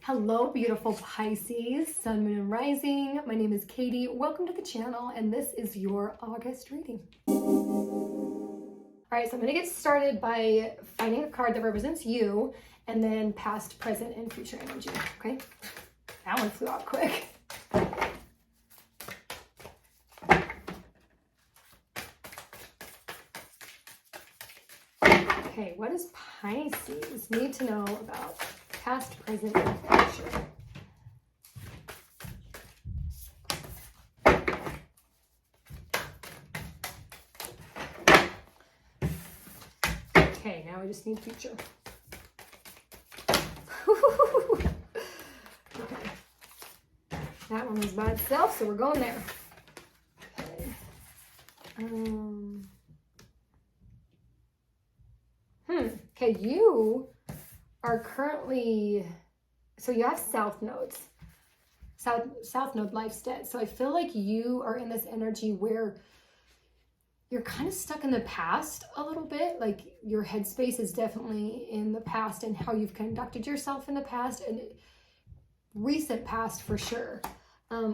Hello, beautiful Pisces, Sun, Moon, and Rising. My name is Katie. Welcome to the channel, and this is your August reading. All right, so I'm going to get started by finding a card that represents you, and then past, present, and future energy, okay? That one flew out quick. Okay, what does Pisces need to know about past, present, and future? Okay, now we just need future. Okay. That one was by itself, so we're going there. Okay. Okay, you are currently, so you have South nodes. South node life stead. So I feel like you are in this energy where you're kind of stuck in the past a little bit. Like your headspace is definitely in the past and how you've conducted yourself in the past and recent past for sure.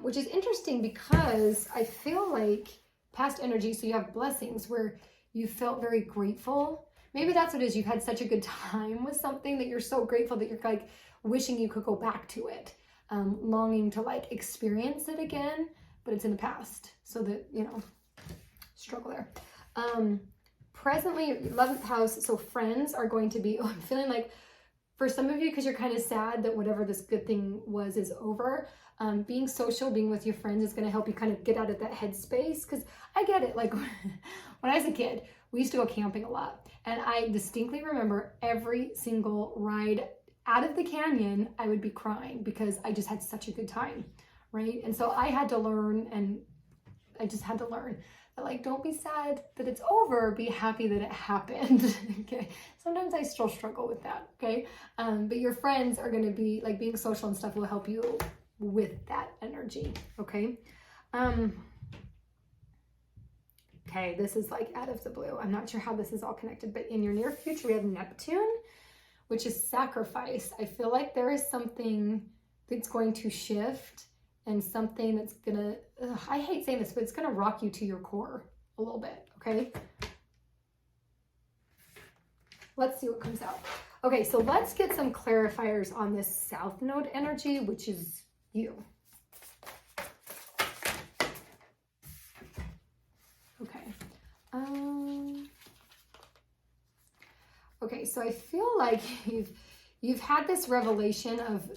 Which is interesting because I feel like past energy, so you have blessings where you felt very grateful. Maybe that's what it is. You've had such a good time with something that you're so grateful that you're like wishing you could go back to it. Longing to like experience it again, but it's in the past. So that, you know, struggle there. Presently, 11th house, so friends are going to be, I'm feeling like for some of you, because you're kind of sad that whatever this good thing was is over, being social, being with your friends is going to help you kind of get out of that headspace. Because I get it, like when I was a kid, we used to go camping a lot. And I distinctly remember every single ride out of the canyon, I would be crying because I just had such a good time, right? And so I had to learn, and I just had to learn that, like, don't be sad that it's over, be happy that it happened, okay? Sometimes I still struggle with that, okay? But your friends are gonna be, like, being social and stuff will help you with that energy, okay? Okay, this is like out of the blue. I'm not sure how this is all connected, but in your near future, we have Neptune, which is sacrifice. I feel like there is something that's going to shift and something that's gonna, I hate saying this, but it's gonna rock you to your core a little bit, okay? Let's see what comes out. Okay, so let's get some clarifiers on this South Node energy, which is you. Okay. Okay, so I feel like you've had this revelation of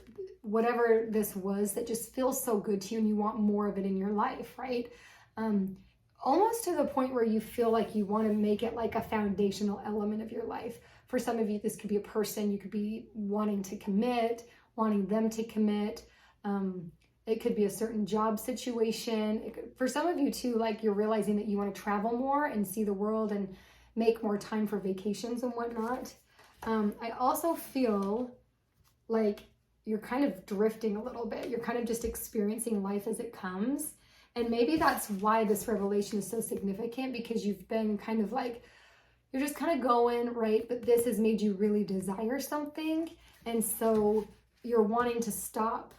whatever this was that just feels so good to you and you want more of it in your life, right? Almost to the point where you feel like you want to make it like a foundational element of your life. For some of you, this could be a person. You could be wanting to commit, wanting them to commit. It could be a certain job situation. For some of you too, like you're realizing that you want to travel more and see the world and make more time for vacations and whatnot. I also feel like you're kind of drifting a little bit. You're kind of just experiencing life as it comes. And maybe that's why this revelation is so significant, because you've been kind of like, you're just kind of going, right? But this has made you really desire something. And so you're wanting to stop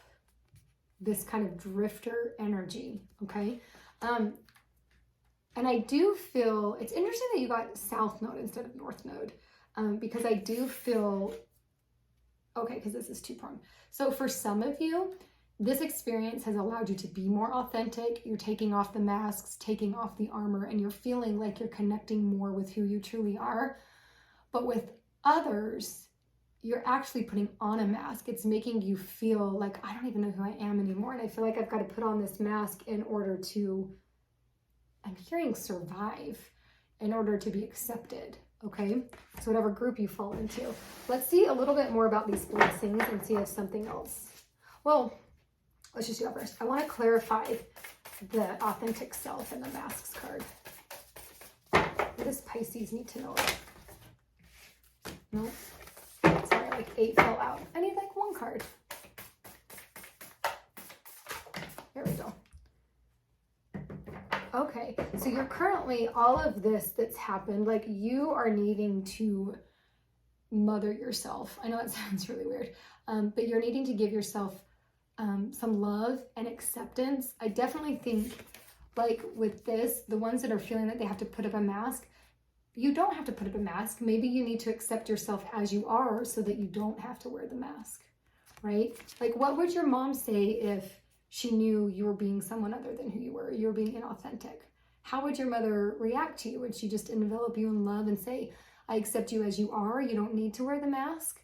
this kind of drifter energy, okay? And I do feel, it's interesting that you got South Node instead of North Node, because I do feel, okay, because this is two-pronged. So for some of you, this experience has allowed you to be more authentic. You're taking off the masks, taking off the armor, and you're feeling like you're connecting more with who you truly are. But with others, you're actually putting on a mask. It's making you feel like, I don't even know who I am anymore. And I feel like I've got to put on this mask in order to, I'm hearing survive, in order to be accepted, okay? So whatever group you fall into. Let's see a little bit more about these blessings and see if something else. Well, let's just do that first. I want to clarify the authentic self in the masks card. What does Pisces need to know? No? Sorry, like 8 fell out. I need like 1 card. There we go. Okay, so you're currently, all of this that's happened, like you are needing to mother yourself. I know that sounds really weird, but you're needing to give yourself some love and acceptance. I definitely think, like with this, the ones that are feeling that they have to put up a mask, you don't have to put up a mask. Maybe you need to accept yourself as you are so that you don't have to wear the mask, right? Like, what would your mom say if she knew you were being someone other than who you were? You were being inauthentic. How would your mother react to you? Would she just envelop you in love and say, I accept you as you are, you don't need to wear the mask?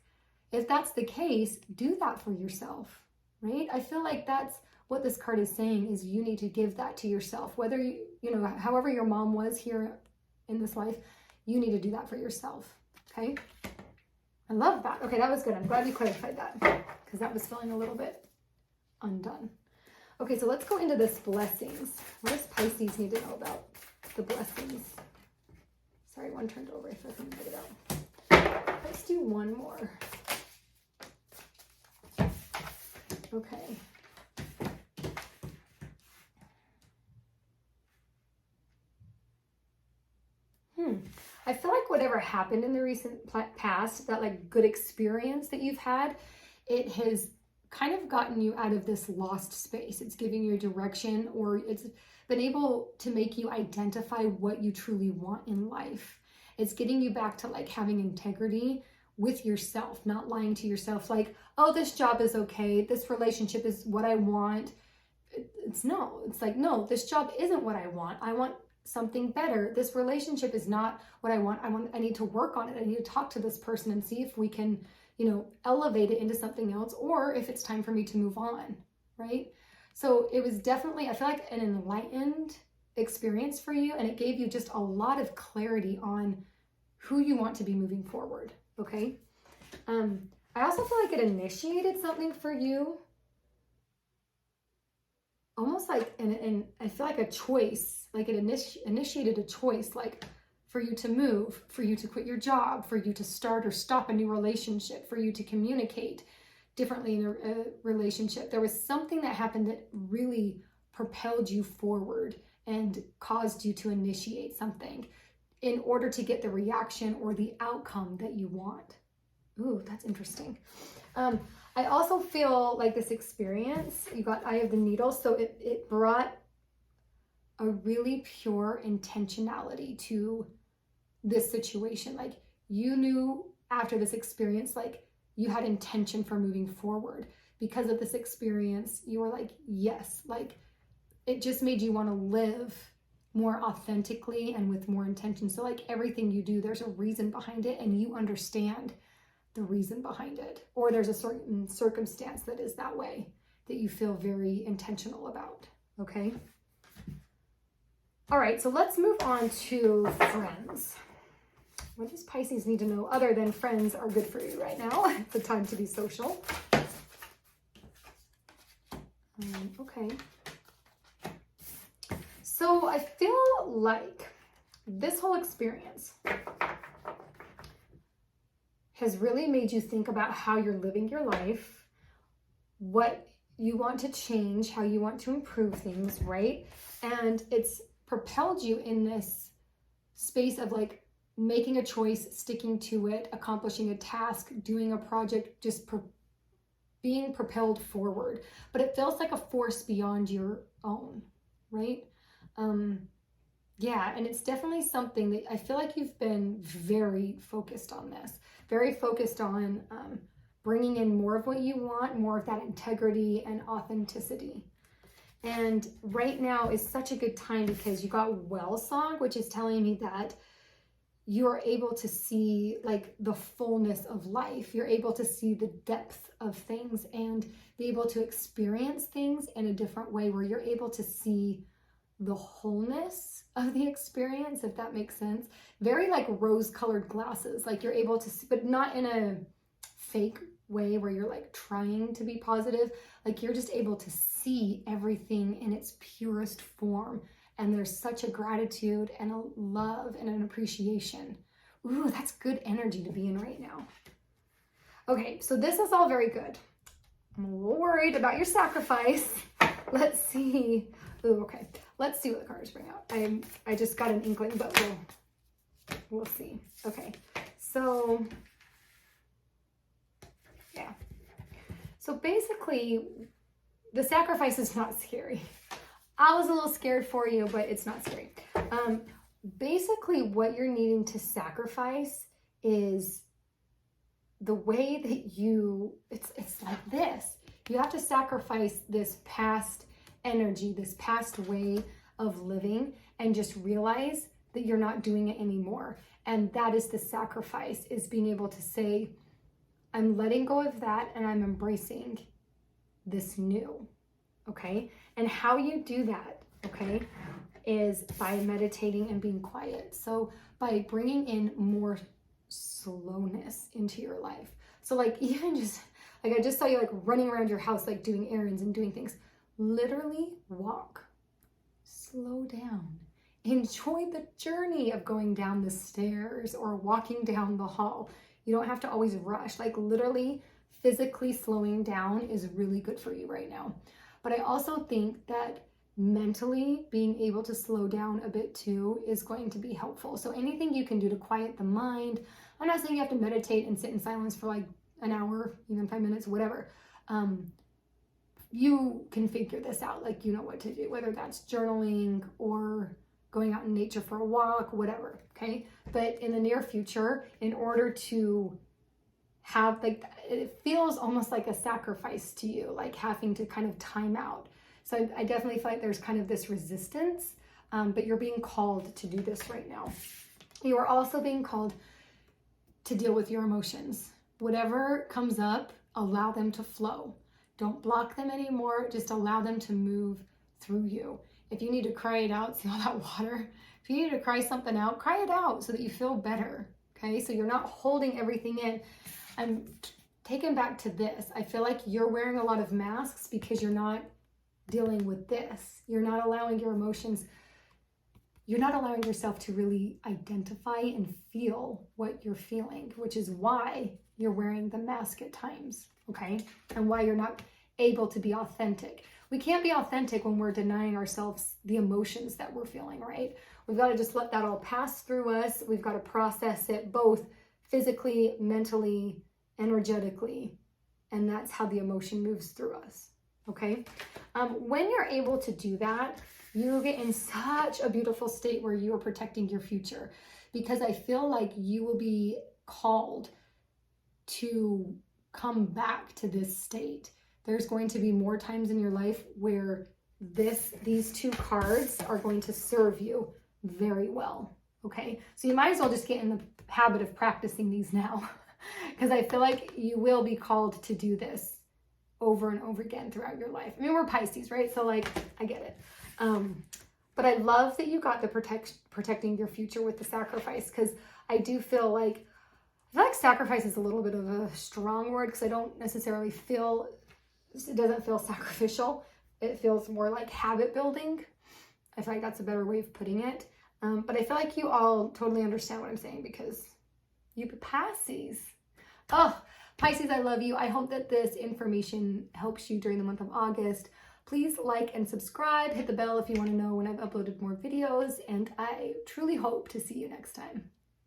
If that's the case, do that for yourself, right? I feel like that's what this card is saying, is you need to give that to yourself. Whether you know, however your mom was here in this life, you need to do that for yourself, okay? I love that. Okay, that was good. I'm glad you clarified that, because that was feeling a little bit undone. Okay, so let's go into this blessings. What does Pisces need to know about the blessings? Sorry, one turned over, if I can get it out. Let's do one more. Okay. I feel like whatever happened in the recent past, that like good experience that you've had, it has kind of gotten you out of this lost space. It's giving you a direction, or it's been able to make you identify what you truly want in life. It's getting you back to like having integrity with yourself, not lying to yourself like, oh, this job is okay, this relationship is what I want. It's like, no, this job isn't what I want. I want something better. This relationship is not what I want. I need to work on it. I need to talk to this person and see if we can, you know, elevate it into something else, or if it's time for me to move on, right? So it was definitely, I feel like, an enlightened experience for you, and it gave you just a lot of clarity on who you want to be moving forward, okay? I also feel like it initiated something for you, almost like, and I feel like a choice, like it initiated a choice, like for you to move, for you to quit your job, for you to start or stop a new relationship, for you to communicate differently in a relationship. There was something that happened that really propelled you forward and caused you to initiate something in order to get the reaction or the outcome that you want. Ooh, that's interesting. I also feel like this experience, you got Eye of the Needle, so it brought a really pure intentionality to this situation. Like, you knew after this experience, like, you had intention for moving forward. Because of this experience, you were like, yes, like, it just made you want to live more authentically and with more intention. So like everything you do, there's a reason behind it, and you understand the reason behind it, or there's a certain circumstance that is that way that you feel very intentional about, okay? All right, so let's move on to friends. What does Pisces need to know other than friends are good for you right now? It's a time to be social. Okay. So I feel like this whole experience has really made you think about how you're living your life, what you want to change, how you want to improve things, right? And it's propelled you in this space of like making a choice, sticking to it, accomplishing a task, doing a project, just being propelled forward. But it feels like a force beyond your own, right? Yeah, and it's definitely something that I feel like you've been very focused on this, very focused on bringing in more of what you want, more of that integrity and authenticity. And right now is such a good time because you got Well Song, which is telling me that you're able to see like the fullness of life. You're able to see the depth of things and be able to experience things in a different way, where you're able to see the wholeness of the experience, if that makes sense. Very like rose-colored glasses, like you're able to see, but not in a fake way where you're like trying to be positive. Like you're just able to see everything in its purest form. And there's such a gratitude and a love and an appreciation. Ooh, that's good energy to be in right now. Okay, so this is all very good. I'm a little worried about your sacrifice. Let's see. Ooh, okay. Let's see what the cards bring out. I just got an inkling, but we'll see. Okay. So, So basically, the sacrifice is not scary. I was a little scared for you, but it's not scary. Basically, what you're needing to sacrifice is the way that it's like this. You have to sacrifice this past energy, this past way of living, and just realize that you're not doing it anymore. And that is the sacrifice, is being able to say, I'm letting go of that and I'm embracing this new, okay? And how you do that, okay, is by meditating and being quiet. So by bringing in more slowness into your life. So like even just, like I just saw you like running around your house, like doing errands and doing things. Literally walk, slow down. Enjoy the journey of going down the stairs or walking down the hall. You don't have to always rush. Like literally physically slowing down is really good for you right now. But I also think that mentally being able to slow down a bit too is going to be helpful. So anything you can do to quiet the mind. I'm not saying you have to meditate and sit in silence for like an hour, even 5 minutes, whatever. You can figure this out. Like, you know what to do, whether that's journaling or going out in nature for a walk, whatever, okay? But in the near future, in order to have, like, it feels almost like a sacrifice to you, like having to kind of time out. So I definitely feel like there's kind of this resistance, but you're being called to do this right now. You are also being called to deal with your emotions. Whatever comes up, allow them to flow. Don't block them anymore. Just allow them to move through you. If you need to cry it out, see all that water? If you need to cry something out, cry it out so that you feel better, okay? So you're not holding everything in. I'm taken back to this. I feel like you're wearing a lot of masks because you're not dealing with this. You're not allowing your emotions, you're not allowing yourself to really identify and feel what you're feeling, which is why you're wearing the mask at times, okay? And why you're not able to be authentic. We can't be authentic when we're denying ourselves the emotions that we're feeling, right? We've got to just let that all pass through us. We've got to process it both physically, mentally, energetically, and that's how the emotion moves through us, okay? When you're able to do that, you get in such a beautiful state where you are protecting your future, because I feel like you will be called to come back to this state. There's going to be more times in your life where these two cards are going to serve you very well, okay? So you might as well just get in the habit of practicing these now, because I feel like you will be called to do this over and over again throughout your life. I mean, we're Pisces, right? So like, I get it. But I love that you got the protecting your future with the sacrifice, because I do feel like sacrifice is a little bit of a strong word, because I don't necessarily feel, it doesn't feel sacrificial. It feels more like habit building. I feel like that's a better way of putting it. But I feel like you all totally understand what I'm saying, because you Pisces. Oh, Pisces, I love you. I hope that this information helps you during the month of August. Please like and subscribe. Hit the bell if you want to know when I've uploaded more videos. And I truly hope to see you next time.